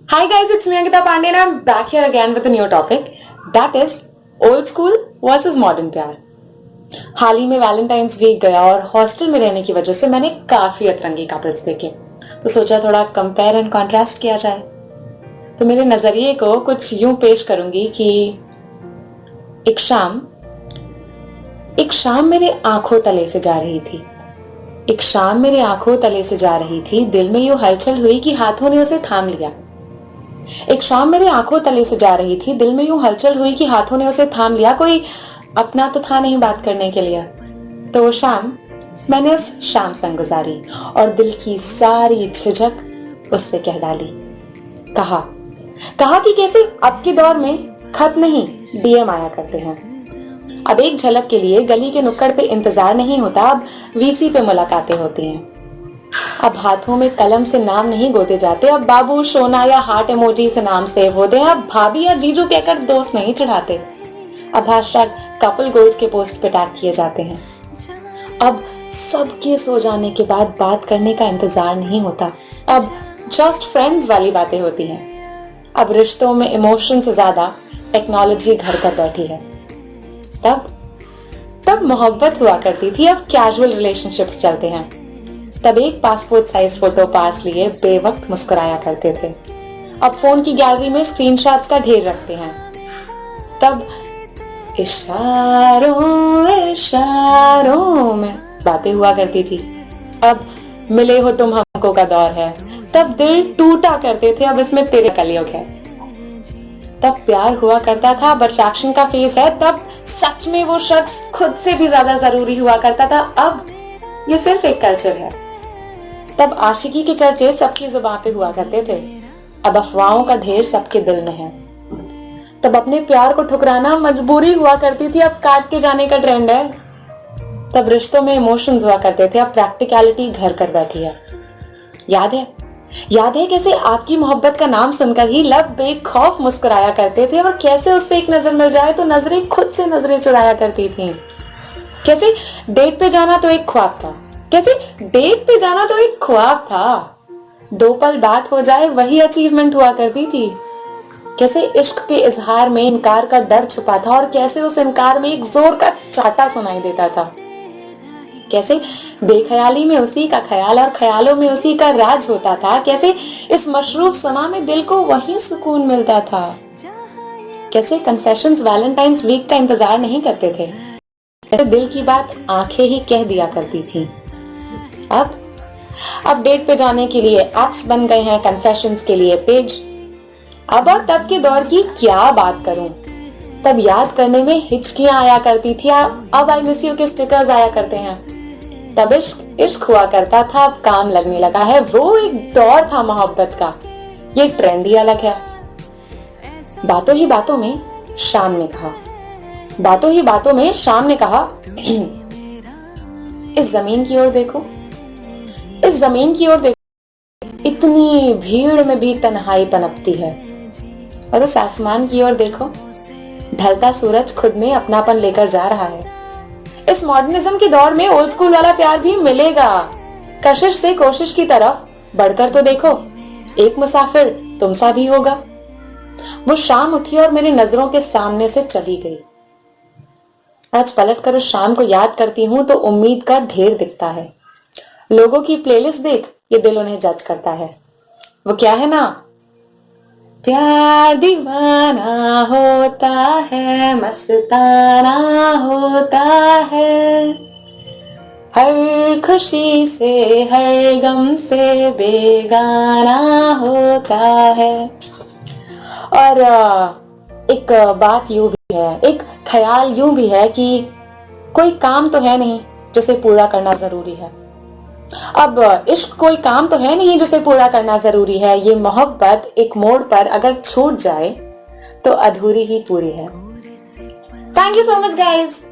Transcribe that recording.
Hi guys, it's me Ankita Pandey and I'm back here again with a new topic. That is old school versus modern प्यार. हाल ही में Valentine's week गया और hostel में रहने की वजह से मैंने काफी अतरंगी कपल्स देखे, तो सोचा थोड़ा कंपेयर एंड कॉन्ट्रास्ट किया जाए. तो मेरे नजरिए को कुछ यूं पेश करूंगी कि एक शाम मेरे आंखों तले से जा रही थी. एक शाम मेरे आंखों तले से जा रही थी, दिल में यूं हलचल हुई कि हाथों ने उसे थाम लिया. एक शाम मेरे आंखों तले से जा रही थी, दिल में यूं हलचल हुई कि हाथों ने उसे थाम लिया. कोई अपना तो था नहीं बात करने के लिए. तो वो शाम मैंने उस शाम संग गुजारी और दिल की सारी झिझक उससे कह डाली. कहा कि कैसे अब के दौर में खत नहीं डीएम आया करते हैं. अब एक झलक के लिए गली के नुक्कड़ पे इंतजार नहीं होता, अब वीसी पे मुलाकातें होती हैं. अब हाथों में कलम से नाम नहीं गोते जाते, अब बाबू सोना या हार्ट इमोजी से नाम सेव होते हैं. अब भाभी या जीजू कहकर दोस्त नहीं चढ़ाते. अब हैशटैग कपल गोल्स के पोस्ट पे टैग किए जाते हैं. अब सबके सो जाने के बाद बात करने का इंतजार नहीं होता, अब जस्ट फ्रेंड्स वाली बातें होती हैं. अब रिश्तों में इमोशन से ज्यादा टेक्नोलॉजी घर कर बैठी है. तब मोहब्बत हुआ करती थी, अब कैजुअल रिलेशनशिप्स चलते हैं. तब एक पासपोर्ट साइज फोटो पास लिए बेवक्त मुस्कुराया करते थे, अब फोन की गैलरी में स्क्रीनशॉट्स का ढेर रखते हैं. तब इशारों इशारों में बातें हुआ करती थी, अब मिले हो तुम हमको का दौर है. तब दिल टूटा करते थे, अब इसमें तेरे कलयुग है. तब प्यार हुआ करता था, अब अट्रैक्शन का फेस है. तब सच में वो शख्स खुद से भी ज्यादा जरूरी हुआ करता था, अब ये सिर्फ एक कल्चर है. तब आशिकी के चर्चे सबकी जुबान पे हुआ करते थे, अब अफवाहों का ढेर सबके दिल में है. तब अपने प्यार को ठुकराना मजबूरी हुआ करती थी, अब काट के जाने का ट्रेंड है. तब रिश्तों में इमोशंस हुआ करते थे, अब प्रैक्टिकलिटी घर कर बैठी है. याद है कैसे आपकी मोहब्बत का नाम सुनकर ही लब बेखौफ मुस्कुराया करते थे, और कैसे उससे एक नजर मिल जाए तो नजरें खुद से नजरें चुराया करती थी. कैसे डेट पे जाना तो एक ख्वाब था, 2 पल बात हो जाए वही अचीवमेंट हुआ करती थी. कैसे इश्क के इजहार में इनकार का दर्द छुपा था, और कैसे उस इनकार में एक जोर का चाटा सुनाई देता था. कैसे बेख्याली में उसी का ख्याल और ख्यालों में उसी का राज होता था. कैसे इस मशरूफ समा में दिल को वही सुकून मिलता था. कैसे कन्फेशंस वैलेंटाइंस वीक का इंतजार नहीं करते थे, कैसे दिल की बात आंखें ही कह दिया करती थी. अब डेट पे जाने के लिए एप्स बन गए हैं, कन्फेशंस के लिए पेज. अब और तब के दौर की क्या बात करूं. तब याद करने में हिचकियां आया करती थी, अब आई मिस यू के स्टिकर्स आया करते हैं. तब इश्क हुआ करता था, अब काम लगने लगा है. वो एक दौर था मोहब्बत का, ये ट्रेंड ही अलग है. बातों ही बातों में शाम ने कहा इस जमीन की ओर देखो, इतनी भीड़ में भी तन्हाई पनपती है. और उस आसमान की ओर देखो, ढलता सूरज खुद में अपनापन लेकर जा रहा है. इस मॉडर्निज्म के दौर में ओल्ड स्कूल वाला प्यार भी मिलेगा. कशिश से कोशिश की तरफ बढ़कर तो देखो, एक मुसाफिर तुम सा भी होगा. वो शाम उठी और मेरी नजरों के सामने से चली गई. आज पलटकर उस शाम को याद करती हूं तो उम्मीद का ढेर दिखता है. लोगों की प्लेलिस्ट देख ये दिल उन्हें जज करता है. वो क्या है ना, प्यार दीवाना होता है, मस्ताना होता है, हर खुशी से हर गम से बेगाना होता है. और एक बात यूं भी है, एक ख्याल यूं भी है कि कोई काम तो है नहीं जिसे पूरा करना जरूरी है. अब इश्क कोई काम तो है नहीं जिसे पूरा करना जरूरी है. ये मोहब्बत एक मोड़ पर अगर छूट जाए तो अधूरी ही पूरी है. Thank you so much guys.